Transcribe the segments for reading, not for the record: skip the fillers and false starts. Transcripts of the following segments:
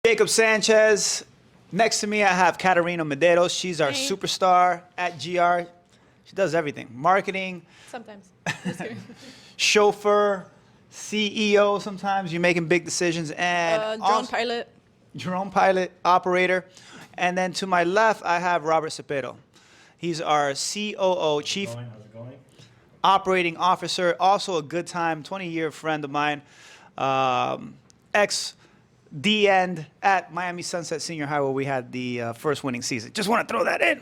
Jacob Sanchez. Next to me, I have Katarina Medeiros. She's our superstar at GR. She does everything. Marketing. Sometimes. Chauffeur. CEO sometimes. You're making big decisions. And drone pilot. Drone pilot, operator. And then to my left, I have Robert Cepero. He's our COO, Chief Operating Officer. Also a good time, 20-year friend of mine. Ex-D-end at Miami Sunset Senior High where we had the first winning season. Just want to throw that in.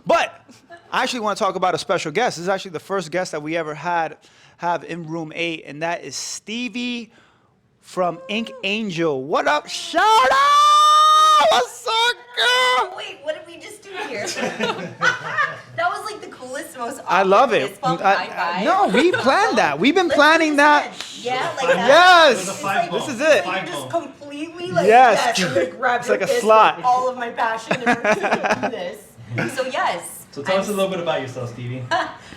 But I actually want to talk about a special guest. This is actually the first guest that we ever have in room 8, and that is Stevie from Ink Angel. What up, shout out! What's up, girl? Wait, what did we just do here? That was like the coolest, most awkward I love it. fist bump high five. No, we planned that. We've been Let's planning do that. this again. Yeah, like that. Yes, this is it. You're just completely like, Yes. I'm gonna grab It's your like a fist slot. with all of my passion and we're gonna do this. So yes. So tell us a little bit about yourself, Stevie.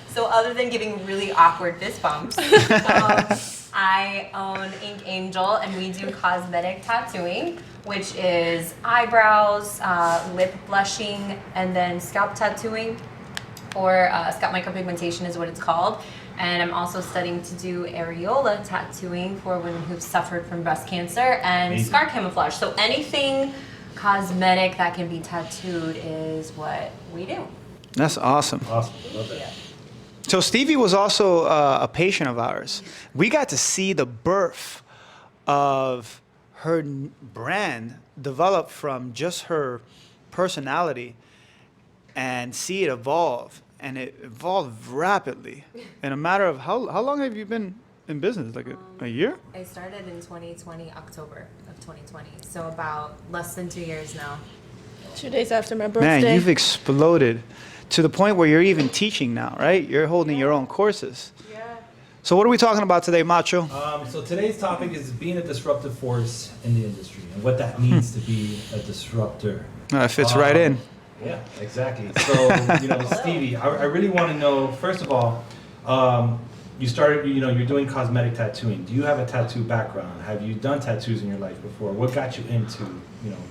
So other than giving really awkward fist bumps, I own Ink Angel and we do cosmetic tattooing, which is eyebrows, lip blushing, and then scalp tattooing, or scalp micropigmentation is what it's called. And I'm also studying to do areola tattooing for women who've suffered from breast cancer and scar camouflage. So anything cosmetic that can be tattooed is what we do. That's awesome. Awesome, love that. Yeah. So Stevie was also a patient of ours. We got to see the birth of her brand develop from just her personality and see it evolve. And it evolved rapidly. In a matter of how long have you been in business? Like a year? I started in 2020, October of 2020. So about less than 2 years now. 2 days after my birthday. Man, you've exploded to the point where you're even teaching now, right? You're holding your own courses. Yeah. So what are we talking about today, Macho? So today's topic is being a disruptive force in the industry and what that means to be a disruptor. That fits right in. Yeah, exactly. So, Stevie, I really want to know, first of all, you started, you're doing cosmetic tattooing. Do you have a tattoo background? Have you done tattoos in your life before? What got you into,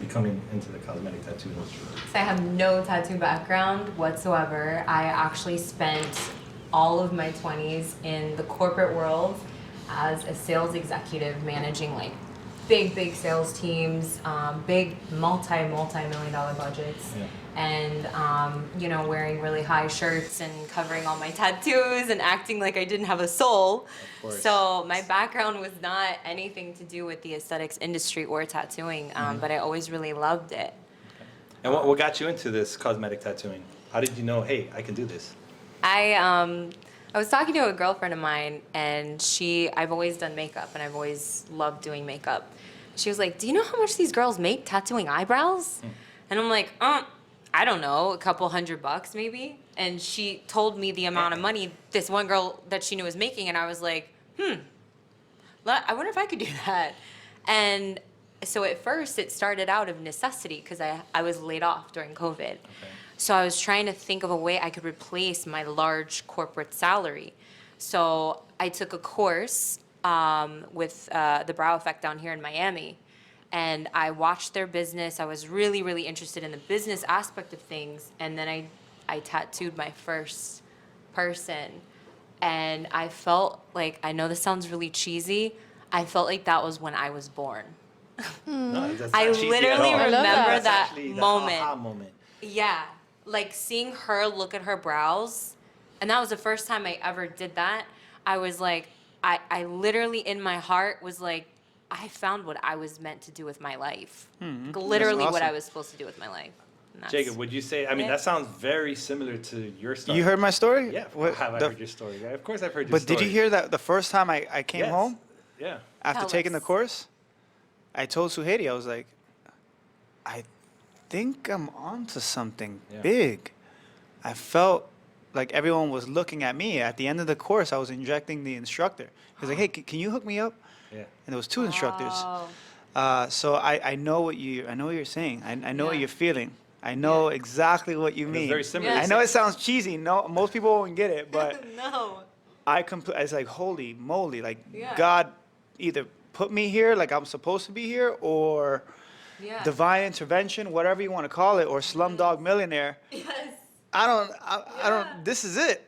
becoming into the cosmetic tattoo industry? So I have no tattoo background whatsoever. I actually spent all of my 20s in the corporate world as a sales executive managing like big sales teams, big multi-million dollar budgets. Yeah. And wearing really high shirts and covering all my tattoos and acting like I didn't have a soul. So my background was not anything to do with the aesthetics industry or tattooing, but I always really loved it. And what got you into this cosmetic tattooing? How did you know, hey, I can do this? I was talking to a girlfriend of mine, and I've always done makeup, and I've always loved doing makeup. She was like, do you know how much these girls make tattooing eyebrows? And I'm like, I don't know, a couple $100 maybe. And she told me the amount of money this one girl that she knew was making, and I was like, I wonder if I could do that. And so at first it started out of necessity because I was laid off during COVID. Okay. So I was trying to think of a way I could replace my large corporate salary. So I took a course with the Brow Effect down here in Miami. And I watched their business. I was really, really interested in the business aspect of things. And then I tattooed my first person. And I felt like, I know this sounds really cheesy, I felt like that was when I was born. No, that's I not cheesy at literally all. remember That's that actually the moment. aha moment. Yeah, like seeing her look at her brows. And that was the first time I ever did that. I was like, I literally in my heart was like, I found what I was meant to do with my life. Literally awesome. what I was supposed to do with my life. Jacob, would you say, that sounds very similar to your story. You heard my story? Yeah, What- have I the- heard your story. Yeah, of course I've heard your But story. did you hear that the first time I came Yes. home Yeah. after Tell taking the us. course? I told Suhedi, I was like, I think I'm onto something big. I felt like everyone was looking at me. At the end of the course, I was injecting the instructor. He was like, hey, can you hook me up? Yeah. And there was 2 instructors. Oh. So I know what you're saying. I know what you're feeling. I know exactly what you mean. very similar. I know it sounds cheesy. No, most people won't get it, but No. it's like, holy moly, like Yeah. God either put me here like I'm supposed to be here, or Yeah. divine intervention, whatever you want to call it, or Slumdog Millionaire. Yes. I don't. This is it.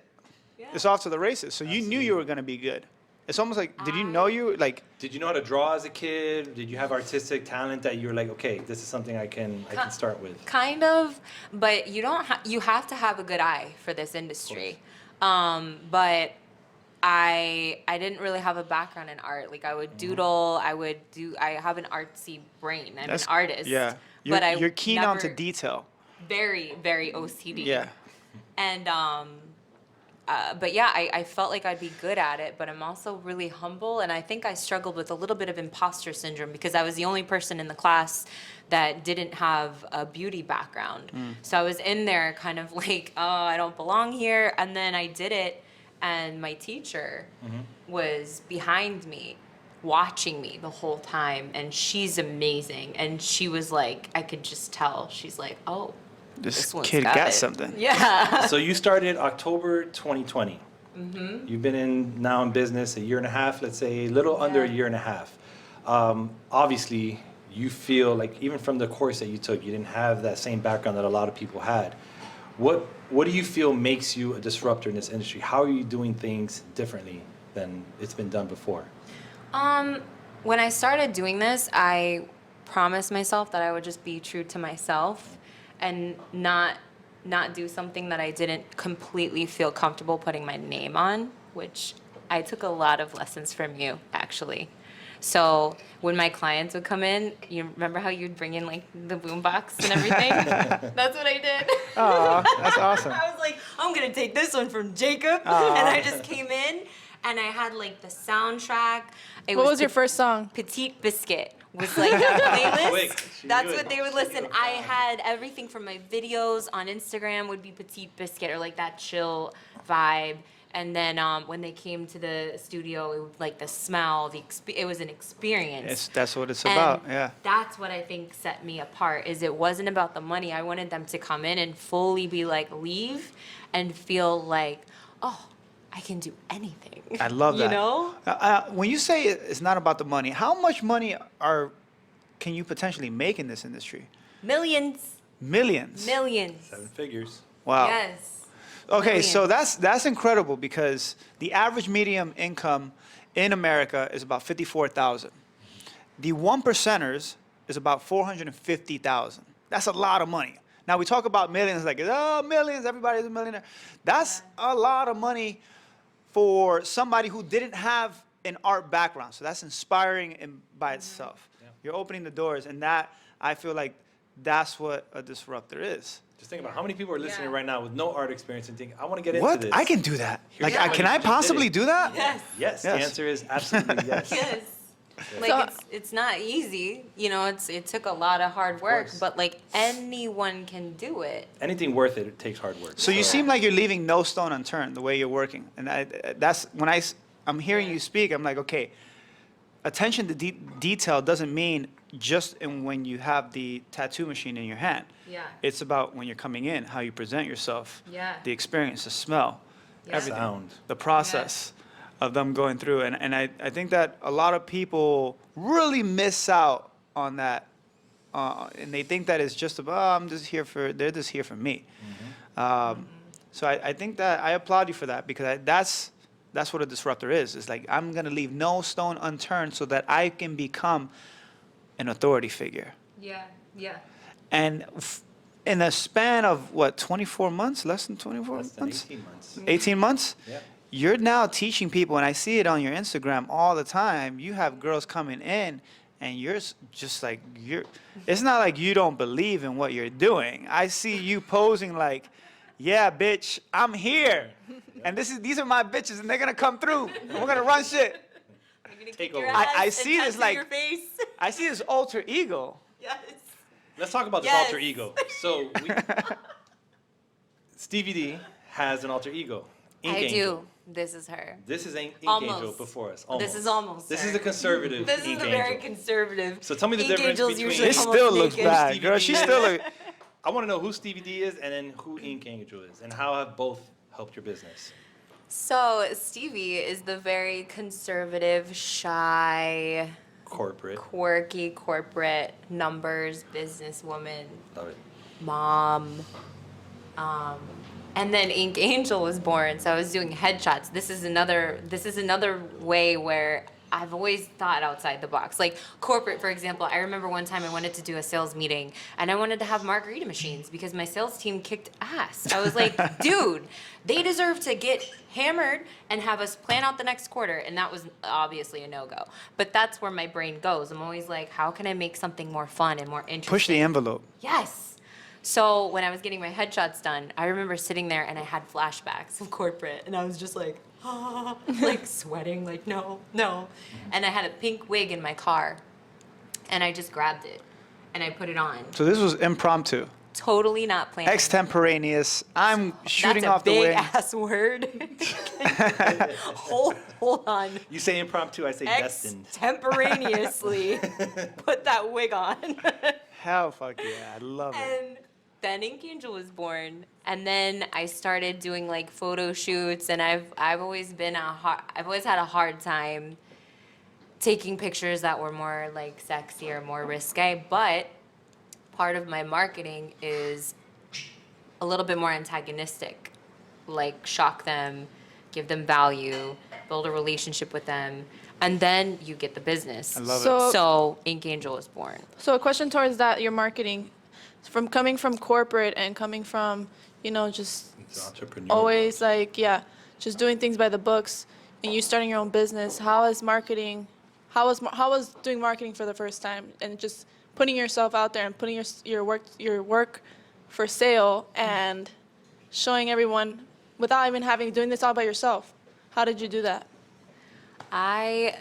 Yeah. It's off to the races. So you knew you were gonna be good. It's almost like, did you know you like? Did you know how to draw as a kid? Did you have artistic talent that you were like, okay, this is something I can start with? Kind of, but you don't. You have to have a good eye for this industry. But I didn't really have a background in art. Like I would doodle. I have an artsy brain. I'm an artist. Yeah. But You're keen onto never- detail. Very, very OCD. Yeah. And but yeah, I felt like I'd be good at it, but I'm also really humble, and I think I struggled with a little bit of imposter syndrome because I was the only person in the class that didn't have a beauty background. So I was in there kind of like, oh, I don't belong here, and then I did it, and my teacher was behind me watching me the whole time, and she's amazing, and she was like, I could just tell, she's like, oh, This one's kid got it. something. Yeah. So you started October 2020. You've been now in business a year and a half, let's say a little under a year and a half. Obviously, you feel like even from the course that you took, you didn't have that same background that a lot of people had. What do you feel makes you a disruptor in this industry? How are you doing things differently than it's been done before? When I started doing this, I promised myself that I would just be true to myself and not do something that I didn't completely feel comfortable putting my name on, which I took a lot of lessons from you, actually. So when my clients would come in, you remember how you'd bring in like the boombox and everything? That's what I did. Oh, that's awesome. I was like, I'm gonna take this one from Jacob, and I just came in, and I had like the soundtrack. What was your first song? Petite Biscuit was like that playlist. Quick, she That's knew what it. they would listen. I had everything from my videos on Instagram would be Petite Biscuit or like that chill vibe. And then when they came to the studio, it was like the smell, it was an experience. That's what it's And about. Yeah. That's what I think set me apart. Is it wasn't about the money. I wanted them to come in and fully be like leave and feel like, oh, I can do anything. I love that. You know? When you say it's not about the money, how much money can you potentially make in this industry? Millions. Millions. 7 figures. Wow. Yes. Okay, so Millions. that's incredible because the average medium income in America is about 54,000. The 1%ers is about 450,000. That's a lot of money. Now we talk about millions like, oh, millions, everybody's a millionaire. That's a lot of money for somebody who didn't have an art background. So that's inspiring by itself. Yeah. You're opening the doors, and that I feel like that's what a disruptor is. Just think about how many people are listening Yeah. right now with no art experience and think, I want to get into What? this. I can do that. Like, Yeah. can I You just did possibly it. do that? Yes. Yes, the Yes. answer is absolutely yes. Yes. Like So- it's not easy, you know. It took a lot of hard work, course. but like anyone can do it. Anything worth it, it takes hard work. So you seem like you're leaving no stone unturned the way you're working, and that's when I'm hearing you speak. I'm like, okay, attention to detail doesn't mean just when you have the tattoo machine in your hand. Yeah. It's about when you're coming in, how you present yourself, Yeah. the experience, the smell, Yeah. everything, Sound. the process of them going through. And I think that a lot of people really miss out on that, and they think that it's just about, they're just here for me. So I think that I applaud you for that because that's what a disruptor is. It's like, I'm going to leave no stone unturned so that I can become an authority figure. Yeah. Yeah. And in a span of, what, 24 months? Less than 24 Less than months? 18 months. 18 months? Yeah. You're now teaching people, and I see it on your Instagram all the time. You have girls coming in, and you're just like, it's not like you don't believe in what you're doing. I see you posing like, yeah, bitch, I'm here. And these are my bitches, and they're going to come through, and we're going to run shit. I'm gonna Take kick your over. ass I and see this tattoo like- your face. I see this alter ego. Yes. Let's talk about this Yes. alter ego. So, Stevi Dee has an alter ego. Ink I Angel. do. This is her. This is Ink Almost. Angel before us. This is almost This her. is the conservative This Ink is the Angel. very conservative. So tell me the Ink difference Angel's between- usually It almost still looks naked. bad, Stevie girl. D. She still look. I want to know who Stevi Dee is and then who Ink Angel is and how have both helped your business. So Stevie is the very conservative, shy, Corporate. quirky corporate numbers businesswoman, Love it. mom. And then Ink Angel was born, so I was doing headshots. This is another way where I've always thought outside the box. Like corporate, for example, I remember one time I wanted to do a sales meeting and I wanted to have margarita machines because my sales team kicked ass. I was like, dude, they deserve to get hammered and have us plan out the next quarter. And that was obviously a no-go. But that's where my brain goes. I'm always like, how can I make something more fun and more interesting? Push the envelope. Yes. So when I was getting my headshots done, I remember sitting there and I had flashbacks of corporate, and I was just like, ah, like sweating, like no. And I had a pink wig in my car, and I just grabbed it and I put it on. So this was impromptu, Totally not planned. extemporaneous. I'm shooting That's off the a wing. big ass word. hold on. You say impromptu, I say destined. Extemporaneously put that wig on. Hell, fuck yeah, I love it. And then Ink Angel was born, and then I started doing like photo shoots, and I've always had a hard time taking pictures that were more like sexy or more risque. But part of my marketing is a little bit more antagonistic, like shock them, give them value, build a relationship with them, and then you get the business. I love So- it. So Ink Angel was born. So a question towards that, your marketing, from coming from corporate and coming from, just It's entrepreneurial. always like, just doing things by the books, and you starting your own business. How is marketing? How was doing marketing for the first time and just putting yourself out there and putting your work for sale and showing everyone without even doing this all by yourself? How did you do that? I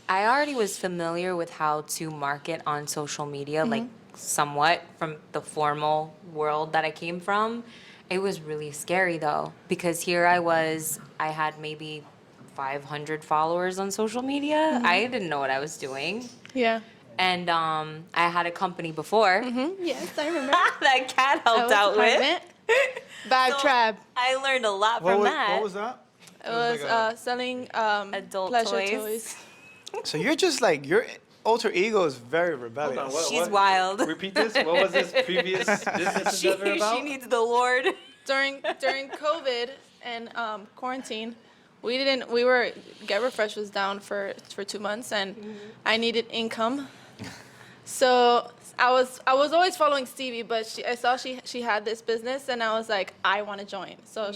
already was familiar with how to market on social media, like somewhat from the formal world that I came from. It was really scary though, because here I had maybe 500 followers on social media. I didn't know what I was doing. Yeah. And I had a company before Yes, I remember. that Kat I helped was out with. pregnant. Bad So trap. I learned a lot What from was, that. what was that? It was like selling Adult pleasure toys. So you're just like, your alter ego is very rebellious. Hold on, what- She's wild. Repeat this. What was this previous business She, endeavor about? she needs the Lord. During COVID and quarantine, Get Refresh was down for 2 months, and I needed income. So I was always following Stevie, but I saw she had this business, and I was like, I want to join. So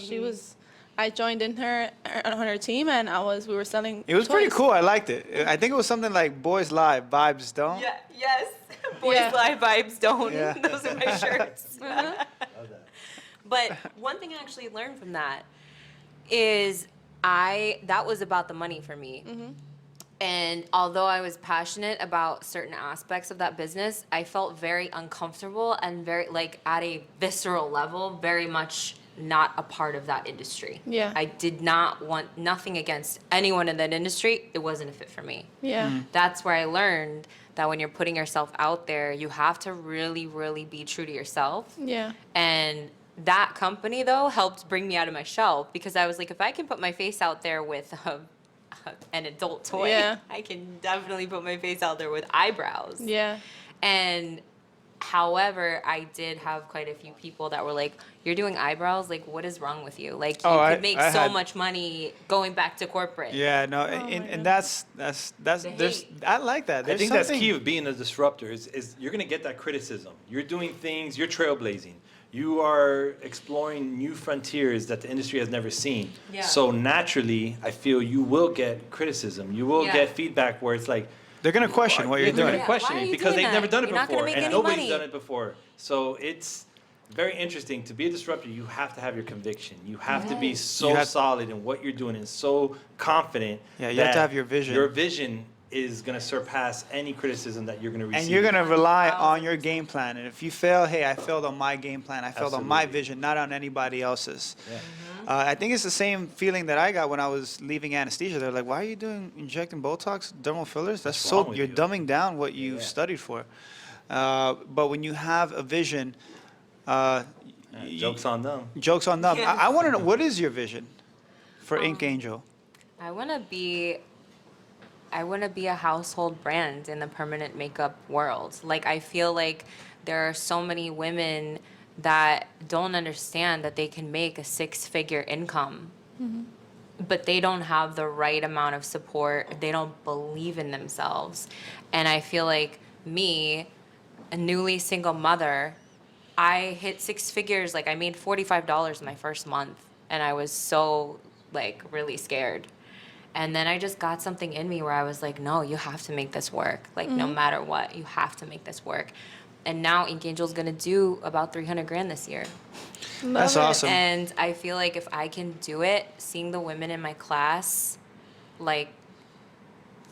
I joined on her team, and we were selling. It was pretty toys. cool. I liked it. I think it was something like Boys Live, Vibes Don't. Yeah, yes. Boys Yeah. Live vibes don't. Yeah. Those are my shirts. Love that. But one thing I actually learned from that is that was about the money for me. And although I was passionate about certain aspects of that business, I felt very uncomfortable and very, like, at a visceral level, very much not a part of that industry. Yeah. I did not want nothing against anyone in that industry. It wasn't a fit for me. Yeah. That's where I learned that when you're putting yourself out there, you have to really, really be true to yourself. Yeah. And that company, though, helped bring me out of my shell, because I was like, if I can put my face out there with an adult toy, Yeah. I can definitely put my face out there with eyebrows. Yeah. And however, I did have quite a few people that were like, you're doing eyebrows? Like, what is wrong with you? Like, you Oh, could make I so had- much money going back to corporate. Yeah, no, my and God. that's The there's hate. I like that. I There's think that's something- key of being a disruptor is you're gonna get that criticism. You're doing things, you're trailblazing. You are exploring new frontiers that the industry has never seen. Yeah. So naturally, I feel you will get criticism. You will Yeah. get feedback where it's like, They're gonna question what yeah, you're they're doing. gonna question Why are it you because doing they've never that? done it You're not gonna before, make and any nobody's money. done it before. So it's very interesting to be a disruptor. You have to have your conviction. You have to be so You have- solid in what you're doing and so confident. Yeah, you have to that have your vision. Your vision is gonna surpass any criticism that you're gonna receive. And you're gonna rely on your game plan. And if you fail, hey, I failed on my game plan. I failed on my Absolutely. vision, not on anybody else's. Yeah. I think it's the same feeling that I got when I was leaving anesthesia. They're like, "Why are you injecting Botox, dermal fillers? That's What's so wrong with you're you?" dumbing down what you Yeah. studied for." But when you have a vision, Yeah, jokes on them. jokes on them. Yeah. I want to know, what is your vision for Ink Angel? I want to be I want to be a household brand in the permanent makeup world. Like, I feel like there are so many women that don't understand that they can make a six-figure income, but they don't have the right amount of support. They don't believe in themselves. And I feel like me, a newly single mother, I hit six figures. Like, I made $45 my first month, and I was so, like, really scared. And then I just got something in me where I was like, no, you have to make this work. Like, no matter what, you have to make this work. And now Ink Angel's gonna do about 300 grand this year. That's awesome. And I feel like if I can do it, seeing the women in my class, like,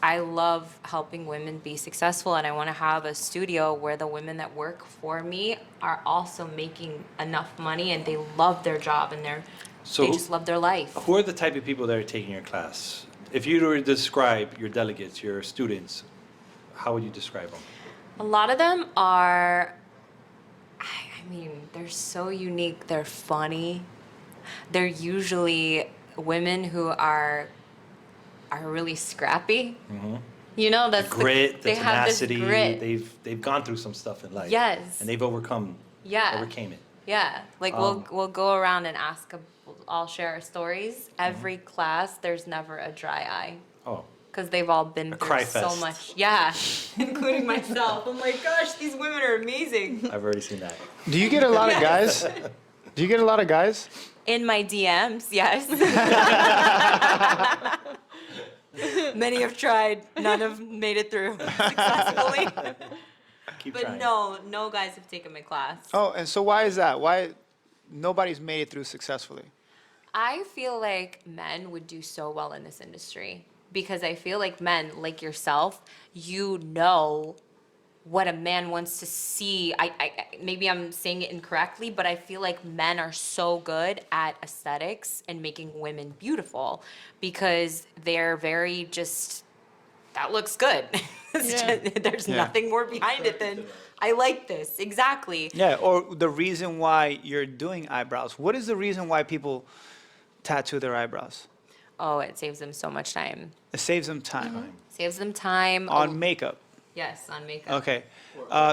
I love helping women be successful, and I want to have a studio where the women that work for me are also making enough money, and they love their job, and So they just love their life. who are the type of people that are taking your class? If you were to describe your delegates, your students, how would you describe them? A lot of them are, I mean, they're so unique. They're funny. They're usually women who are really scrappy. You know, that's Grit, the they have this tenacity. grit. They've gone through some stuff in life. Yes. And they've overcome it. Yeah, like we'll go around and I'll share our stories. Every class, there's never a dry eye. Oh. Because they've all been through cry so fest. much. Yeah, including myself. I'm like, gosh, these women are amazing. I've already seen that. Do you get a lot of guys? Do you get a lot of guys? In my DMs, yes. Many have tried. None have made it through successfully. Keep But trying. no guys have taken my class. Oh, and so why is that? Why nobody's made it through successfully? I feel like men would do so well in this industry because I feel like men, like yourself, you know what a man wants to see. I maybe I'm saying it incorrectly, but I feel like men are so good at aesthetics and making women beautiful because they're very just, that looks good. There's Yeah. nothing more behind it than I like this. Exactly. Yeah, or the reason why you're doing eyebrows. What is the reason why people tattoo their eyebrows? Oh, it saves them so much time. It saves them time Saves them time. on makeup. Yes, on makeup. Okay,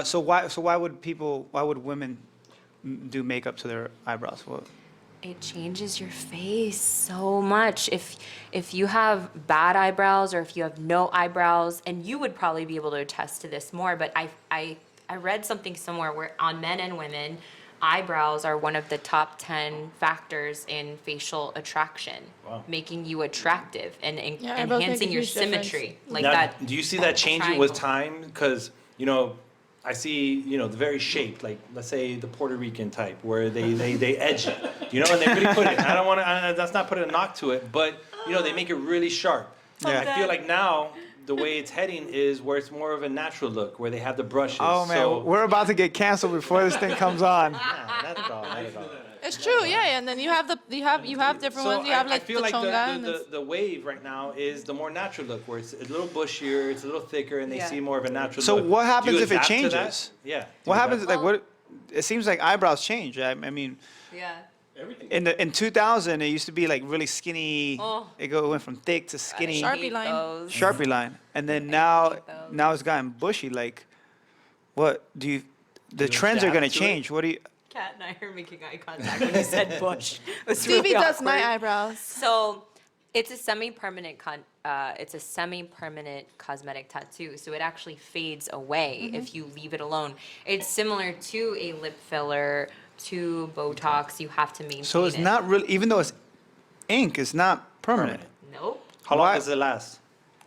so why would women do makeup to their eyebrows? Well, It changes your face so much. If you have bad eyebrows or if you have no eyebrows, and you would probably be able to attest to this more, but I read something somewhere where on men and women, eyebrows are one of the top 10 factors in facial attraction, Wow. making you attractive and eyebrows make a enhancing your huge difference. symmetry. Like Now, that. do you see that changing with triangle. time? Because, I see, the very shaped, like, let's say the Puerto Rican type, where they edge it, and they really put it. I don't want to, that's not putting a knock to it, but, they make it really sharp. Yeah. I feel like now, the way it's heading is where it's more of a natural look, where they have the brushes. oh man, So, we're about to get canceled before this thing comes on. Nah, not at all, not at all. It's true, yeah. And then you have different ones. You have like I feel the like chonga. and it's- the wave right now is the more natural look, where it's a little bushier, it's a little thicker, and they Yeah. see more of a natural So look. what Do you happens if it adapt to that? changes? Yeah. What Do you happens? adapt? Like what? It seems like eyebrows change. I mean, Yeah. in 2000, it used to be like really skinny. Oh. It went from thick to skinny. Sharpie Hate line. those. Sharpie line, and then I now hate those. now it's gotten bushy. Like, what do you? The you trends are adapt gonna to it? change. What do you? Kat and I are making eye contact when you said bush. It was Stevie really does my awkward. eyebrows. So it's a semi-permanent cosmetic tattoo. So it actually fades away if you leave it alone. It's similar to a lip filler, to Botox. You have to maintain So it's it. not really, even though it's ink, it's not permanent. Nope. How long Why- does it last?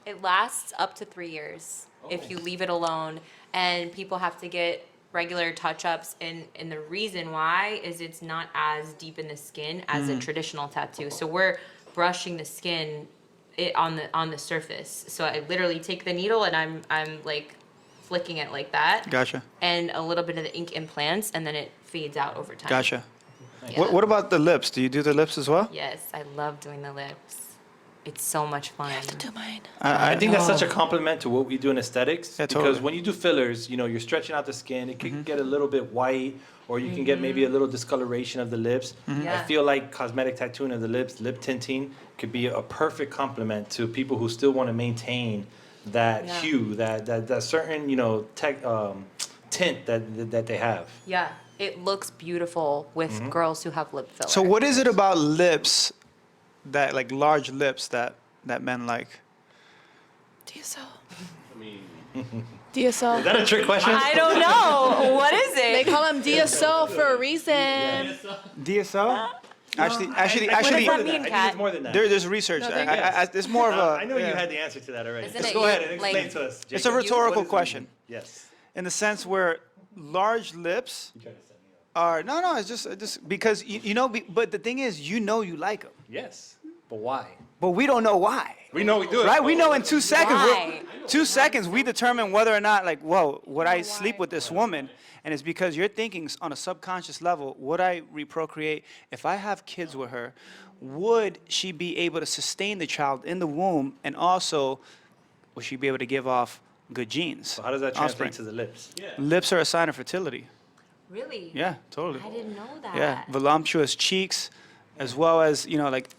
It lasts up to 3 years if you leave it alone, and people have to get regular touch-ups. And the reason why is it's not as deep in the skin as a traditional tattoo. So we're brushing the skin on the surface. So I literally take the needle and I'm like flicking it like that, Gotcha, and a little bit of the ink implants, and then it fades out over time. gotcha. Yeah. What about the lips? Do you do the lips as well? Yes, I love doing the lips. It's so much fun. Do mine. I think that's such a compliment to what we do in aesthetics. Yeah, Because totally. when you do fillers, you're stretching out the skin. It can get a little bit white, or you can get maybe a little discoloration of the lips. Yeah. I feel like cosmetic tattooing of the lips, lip tinting, could be a perfect complement to people who still want to maintain that Yeah. hue, that certain, tint that they have. Yeah, it looks beautiful with girls who have lip filler. So what is it about lips that like large lips that men like? DSL. I mean, DSL. Is that a trick question? I don't know. What is They it? call them DSL for a reason. DSL? Actually, What does that I mean, think Kat? it's more than that. there's research. No, thank you. It's more of a. I know you yeah. had the answer to that already. Isn't Just it go you- ahead and explain like- to us. It's a Jacob. rhetorical What does it question. mean? Yes. In the sense where large lips You tried to set me up. are no, it's just because but the thing is, you like them, Yes, but why? but we don't know why. We know we do it. Right? We know in 2 seconds. Why? 2 seconds, we determine whether or not, like, whoa, would I sleep why. with this woman? And it's because you're thinking on a subconscious level, would I reprocreate? If I have kids with her, would she be able to sustain the child in the womb? And also, would she be able to give off good genes? So how does that translate offspring? to the lips? yeah. Lips are a sign of fertility. Really? Yeah, totally. I didn't know that. Yeah, voluptuous cheeks, as well as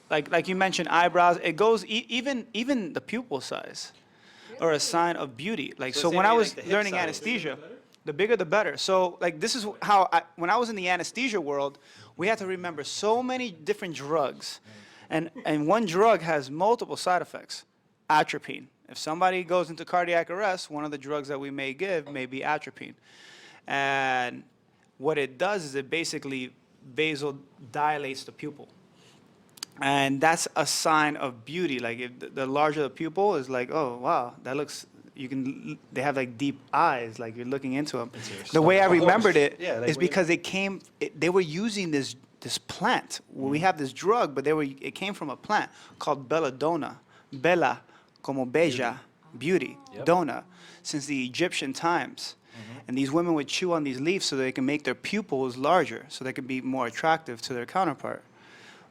like you mentioned, eyebrows. It goes even the pupil size, are a sign of beauty. Like So so, same when I way, was like, the hip learning size. anesthesia, the bigger the better. So like this is how when I was in the anesthesia world, we had to remember so many different drugs, and one drug has multiple side effects. Atropine. If somebody goes into cardiac arrest, one of the drugs that we may give may be atropine, and what it does is it basically vasodilates the pupil. And that's a sign of beauty. Like if the larger the pupil is like, oh wow, that looks. They have like deep eyes, like you're looking into them. The way I Of course. remembered it Yeah, like is when you- because they were using this plant. We have this drug, but it came from a plant called belladonna. Bella, como bella, beauty, Yep. dona, since the Egyptian times. And these women would chew on these leaves so they can make their pupils larger, so they can be more attractive to their counterpart.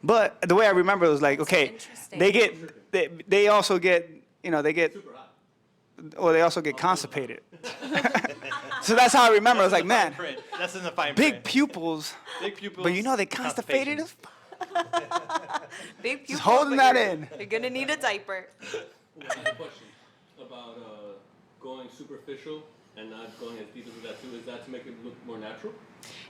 But the way I remember it was like, okay, interesting. they also get, they get, Super hot. or they also get constipated. So that's how I remember. I was like, man, Print. That's in the fine big print. pupils, Big pupils. but they constipated us. Big pupils, holding but that you're- in. You're gonna need a diaper. I have a question about going superficial and not going as deep as that too. Is that to make it look more natural?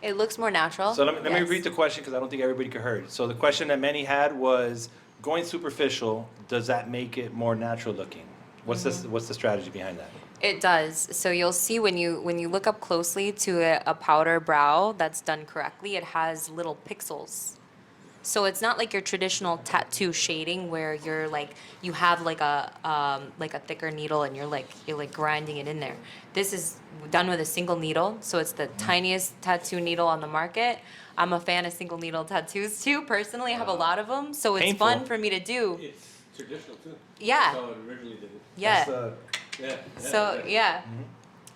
It looks more natural. So let me Yes. repeat the question because I don't think everybody could heard. So the question that many had was, going superficial, does that make it more natural looking? What's what's the strategy behind that? It does. So you'll see when you look up closely to a powder brow that's done correctly, it has little pixels. So it's not like your traditional tattoo shading where you have like a thicker needle and you're like grinding it in there. This is done with a single needle, so it's the tiniest tattoo needle on the market. I'm a fan of single needle tattoos too. Personally, I have a lot of them, so it's Painful. fun for me to do. It's traditional too. Yeah. That's how it originally did it. Yeah. Yeah. So yeah.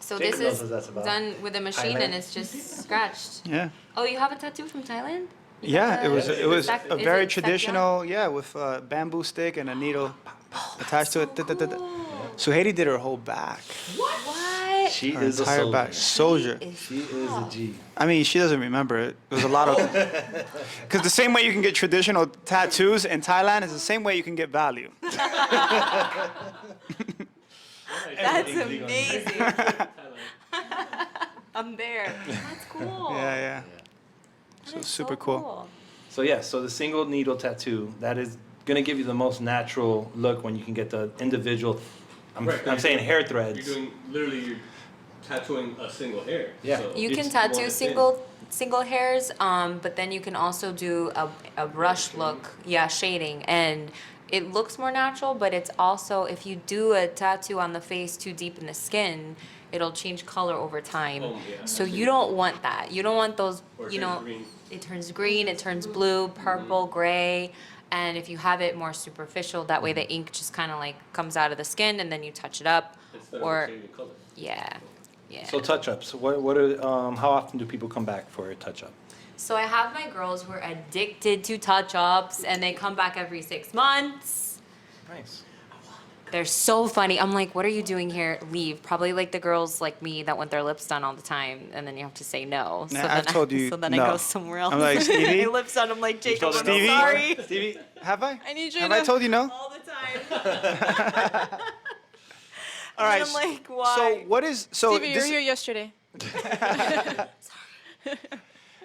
So Jacob this knows is what that's about. done with a machine and Thailand. it's just scratched. Yeah. Oh, you have a tattoo from Thailand? You Yeah, have it was is it was sac- a is very it traditional, with a bamboo stick and a needle attached to it. Cool. So Haiti did her whole back, What? She her is a entire soldier. back, soldier. She is a G. I mean, she doesn't remember it. It was a lot of, because the same way you can get traditional tattoos in Thailand is the same way you can get value. That's Everything's legal. amazing. Thailand. I'm there. That's cool. Yeah. That So is super cool. So yeah, so the single needle tattoo, that is gonna give you the most natural look when you can get the individual. Right, I'm saying hair You're threads. doing you're tattooing a single hair. Yeah. So You it's can one tattoo thing. single hairs, but then you can also do a brush look, shading, and it looks more natural. But it's also, if you do a tattoo on the face too deep in the skin, it'll change color over time. Oh, yeah, So I've seen you don't want that. You don't want those. Or it You turns know, green. it turns green, it turns blue, purple, gray. And if you have it more superficial, that way the ink just kind of like comes out of the skin, and then you touch it up, Instead or of changing color. yeah. So touch-ups. What are how often do people come back for a touch-up? So I have my girls who are addicted to touch-ups, and they come back every 6 months. Nice. They're so funny. I'm like, what are you doing here? Leave. Probably like the girls like me that want their lips done all the time, and then you have to say no. Nah, then I've told you So then no. I go somewhere else. I'm like, Stevie? My lips done. I'm like, Jacob, told her I'm no Stevie? sorry. Stevie, Have I? I need you Have to. I told you no? All the time. All right. I'm like, why? So what is so? Stevie, you were here yesterday.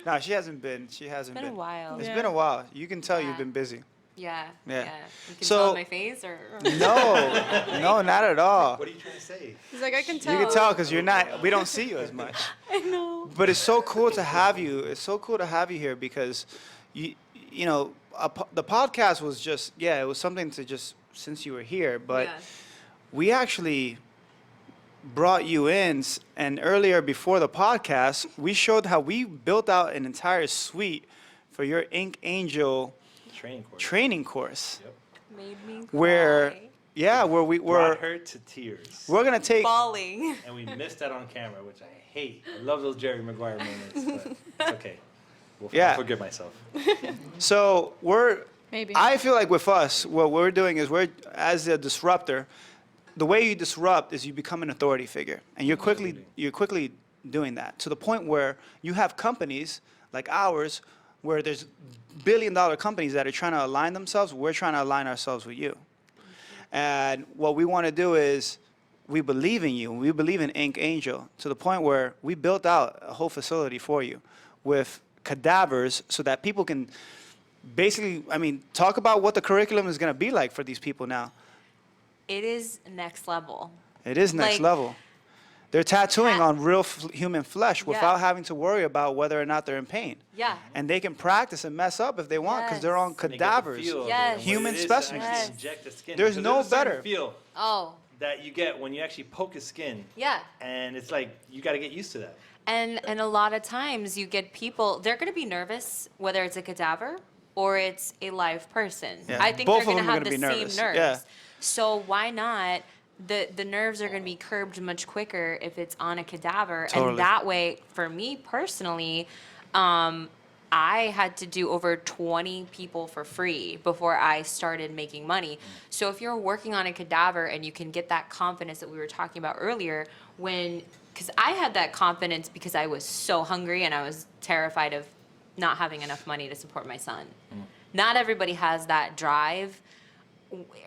No, she hasn't been. She hasn't It's been a while. It's Yeah. been a while. You can tell you've Yeah. been busy. Yeah. Yeah. You can So- tell on my face or. No, not at all. What are you trying to say? He's like, I can tell. You can tell because you're not. We don't see you as much. I know. But it's so cool to have you. It's so cool to have you here because, you know, the podcast was just it was something to just since you were here, but Yeah. we actually brought you in, and earlier before the podcast, we showed how we built out an entire suite for your Ink Angel Training course. training course, Yep. Made me cry. where we Brought were. her to tears. We're gonna take. Bawling. And we missed that on camera, which I hate. I love those Jerry Maguire moments, but it's okay. Yeah. I'll forgive myself. So Maybe. I feel like with us, what we're doing is as a disruptor, the way you disrupt is you become an authority figure, and you're quickly doing that to the point where you have companies like ours, where there's billion-dollar companies that are trying to align themselves. We're trying to align ourselves with you, and what we want to do is we believe in you. We believe in Ink Angel to the point where we built out a whole facility for you with cadavers so that people can basically, I mean, talk about what the curriculum is going to be like for these people now. It is next level. It is next Like- level. They're tattooing Ha- on real human flesh without having to worry about whether or not they're in pain. Yeah. And they can practice and mess up if they want because they're on Yes. And they get the cadavers. feel of it, Yes. what Human it is to specimens. actually Yes. inject the skin. There's Because no a certain better. feel Oh. that you get when you actually poke a skin, Yeah. and it's like you got to get used to that. And a lot of times you get people, they're going to be nervous whether it's a cadaver or it's a live person. Yeah. I think Both they're of going to them are have the gonna be same nervous. nerves. Yeah. So why not? The nerves are going to be curbed much quicker if it's on a cadaver. Totally. And that way, for me personally, I had to do over 20 people for free before I started making money. So if you're working on a cadaver and you can get that confidence that we were talking about earlier, because I had that confidence because I was so hungry and I was terrified of not having enough money to support my son. Not everybody has that drive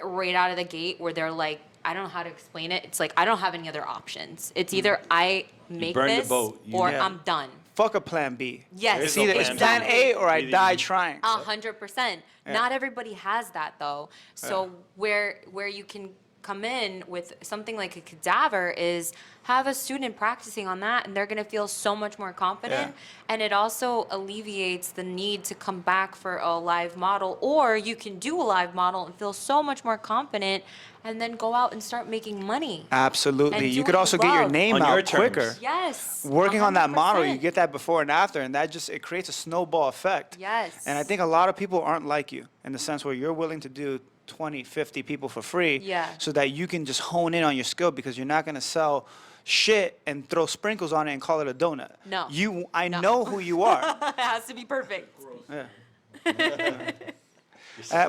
right out of the gate where they're like, I don't know how to explain it. It's like, I don't have any other options. It's either I make burn the this boat. or Yeah. I'm done. Fuck a plan B. Yes, There It's is no either it's plan exactly. A or I Either die you- trying. 100%. Not everybody has that though. So where you can come in with something like a cadaver is have a student practicing on that and they're going to feel so much more confident. Yeah. And it also alleviates the need to come back for a live model, or you can do a live model and feel so much more confident and then go out and start making money. Absolutely. And You do could what also you get your love. name On out your terms. quicker. Yes. Working on that model, you 100%. get that before and after, and it creates a snowball effect. Yes. And I think a lot of people aren't like you in the sense where you're willing to do 20, 50 people for free Yeah. so that you can just hone in on your skill because you're not going to sell shit and throw sprinkles on it and call it a donut. No. I No. know who you are. It has to be perfect.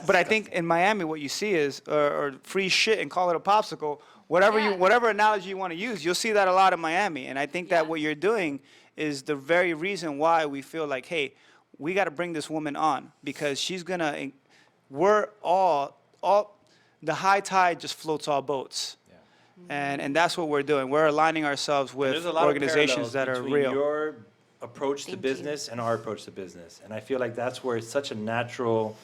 But I think in Miami, what you see is, or free shit and call it a popsicle, whatever Yeah. whatever analogy you want to use, you'll see that a lot in Miami. And I think that Yeah. what you're doing is the very reason why we feel like, hey, we got to bring this woman on because she's gonna. We're all the high tide just floats all boats. And that's what we're doing. We're aligning ourselves with There's a lot organizations of that are between real. your approach to Thank you. business and our approach to business, and I feel like that's where it's such a natural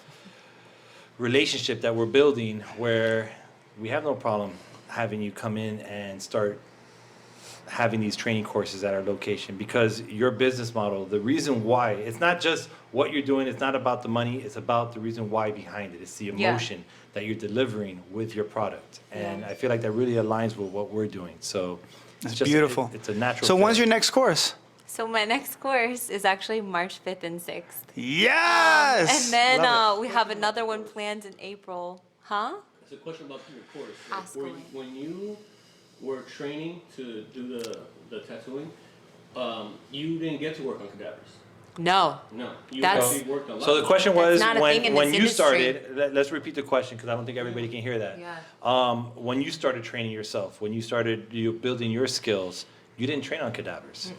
relationship that we're building, where we have no problem having you come in and start having these training courses at our location, because your business model, the reason why, it's not just what you're doing, it's not about the money, it's about the reason why behind it. It's the Yeah. emotion that you're delivering with your product. And Yeah. I feel like that really aligns with what we're doing. So That's just- beautiful. It's a natural So fit. when's your next course? So my next course is actually March 5th and 6th. Yes. And then Love it. we have another one planned in April. Huh? It's a question about your course. Ask away. When you were training to do the tattooing, you didn't get to work on cadavers. No. No, you That's- actually worked on. So the question That's was, not a thing in when this you industry. started, let's repeat the question because I don't think everybody can hear that. Yeah. When you started training yourself, when you started building your skills, you didn't train on cadavers.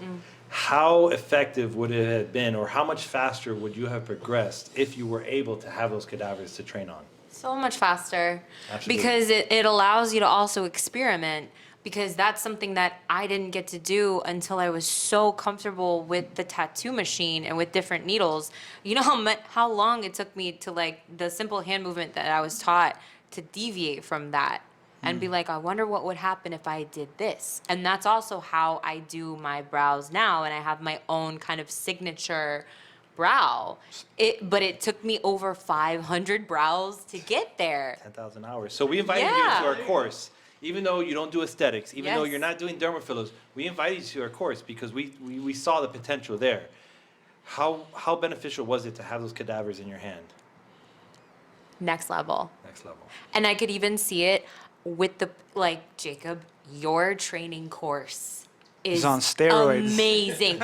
How effective would it have been, or how much faster would you have progressed if you were able to have those cadavers to train on? So much faster. Absolutely. Because it allows you to also experiment. because that's something that I didn't get to do until I was so comfortable with the tattoo machine and with different needles. You know how long it took me to like the simple hand movement that I was taught to deviate from that and be like, I wonder what would happen if I did this. And that's also how I do my brows now, and I have my own kind of signature brow. But it took me over 500 brows to get there. 10,000 hours. So we invited you Yeah. to our course. Even though you don't do aesthetics, even though Yes. you're not doing dermafillers, we invited you to our course because we saw the potential there. How beneficial was it to have those cadavers in your hand? Next level. Next level. And I could even see it with the, like, Jacob, your training course is It's on steroids. amazing.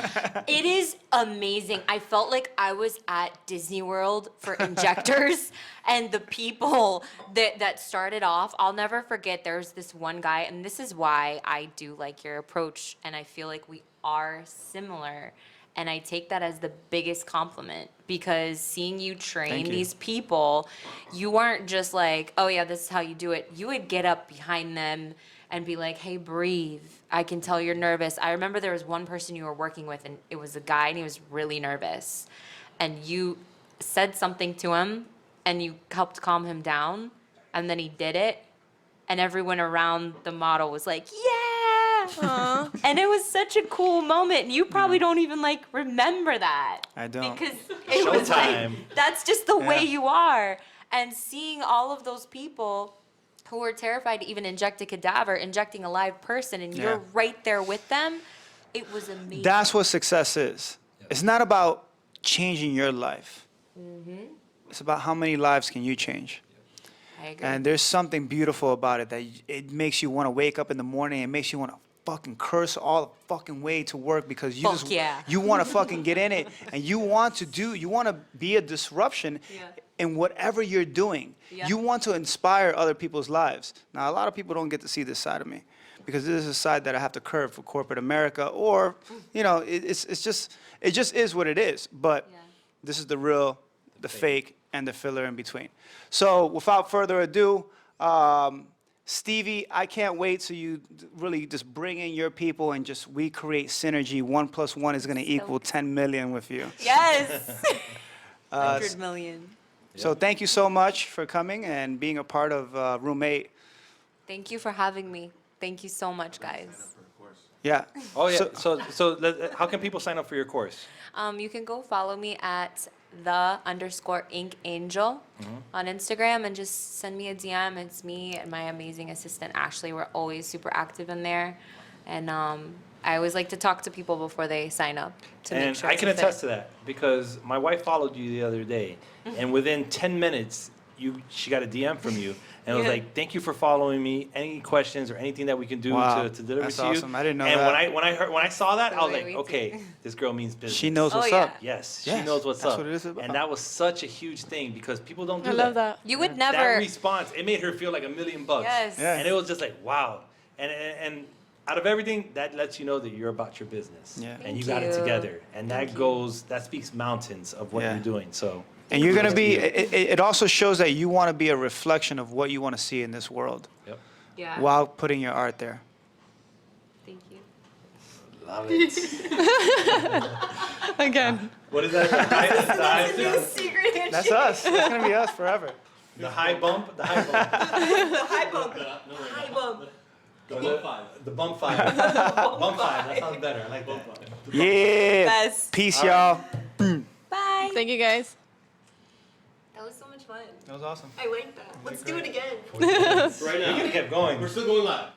It is amazing. I felt like I was at Disney World for injectors, and the people that started off, I'll never forget, there's this one guy, and this is why I do like your approach, and I feel like we are similar. And I take that as the biggest compliment, because seeing you train Thank you. these people, you weren't just like, oh yeah, this is how you do it. You would get up behind them and be like, hey, breathe. I can tell you're nervous. I remember there was one person you were working with, and it was a guy, and he was really nervous. And you said something to him, and you helped calm him down, and then he did it, and everyone around the model was like, yeah! And it was such a cool moment, and you probably don't even like remember that. I don't. Because it was like, Showtime. that's just the way Yeah. you are. And seeing all of those people who were terrified to even inject a cadaver, injecting a live person, and you're Yeah. right there with them, it was amazing. That's what success is. It's not about changing your life. It's about how many lives can you change. I agree. And there's something beautiful about it that it makes you want to wake up in the morning. It makes you want to fucking curse all the fucking way to work because you Fuck just yeah. you want to fucking get in it and you want to be a disruption Yeah. in whatever you're doing. Yeah. You want to inspire other people's lives. Now a lot of people don't get to see this side of me because this is a side that I have to curb for corporate America, or it's just is what it is. But Yeah. this is the real, the fake, and the filler in between. So without further ado, Stevie, I can't wait till you really just bring in your people and just we create synergy. 1 + 1 is going to equal 10 million with you. Yes! 100 million. So thank you so much for coming and being a part of Room 8. Thank you for having me. Thank you so much, guys. Yeah. Oh yeah. So- How can people sign up for your course? You can go follow me at _Ink Angel on Instagram and just send me a DM. It's me and my amazing assistant Ashley. We're always super active in there, and I always like to talk to people before they sign up to make And sure. I it's can a fit. attest to that because my wife followed you the other day, and within 10 minutes, she got a DM from you, and it was Yeah. like, "Thank you for following me. Any questions or anything that we can do Wow, to deliver that's to you?" awesome. I didn't know and that. when I saw that, The I was way like, we "Okay, do. this girl means business." She knows Oh, what's yeah. up. Yes, she Yes, knows what's that's up. what it is about. And that was such a huge thing because people don't do I love that. You would That never. response, it made her feel like $1 million. Yes. Yeah. And it was just like, wow. And out of everything, that lets you know that you're about your business. Yeah. And you Thank got it you. together. And that speaks mountains of what Yeah. you're doing. So. And you're going to be, Kudos to you. it also shows that you want to be a reflection of what you want to see in this world Yep. Yeah. while putting your art there. Thank you. Love it. Again. What is that? Secret That's us. That's going to be us forever. The high bump. The high bump. The high bump. No, no, High bump. The bump 5. The bump 5. Bump 5. That sounds better. I like that. Yeah. Best. Peace, y'all. Bye. Thank you guys. That was so much fun. That was awesome. I like that. Let's do it again. Right We could now. have kept going. We're still going live.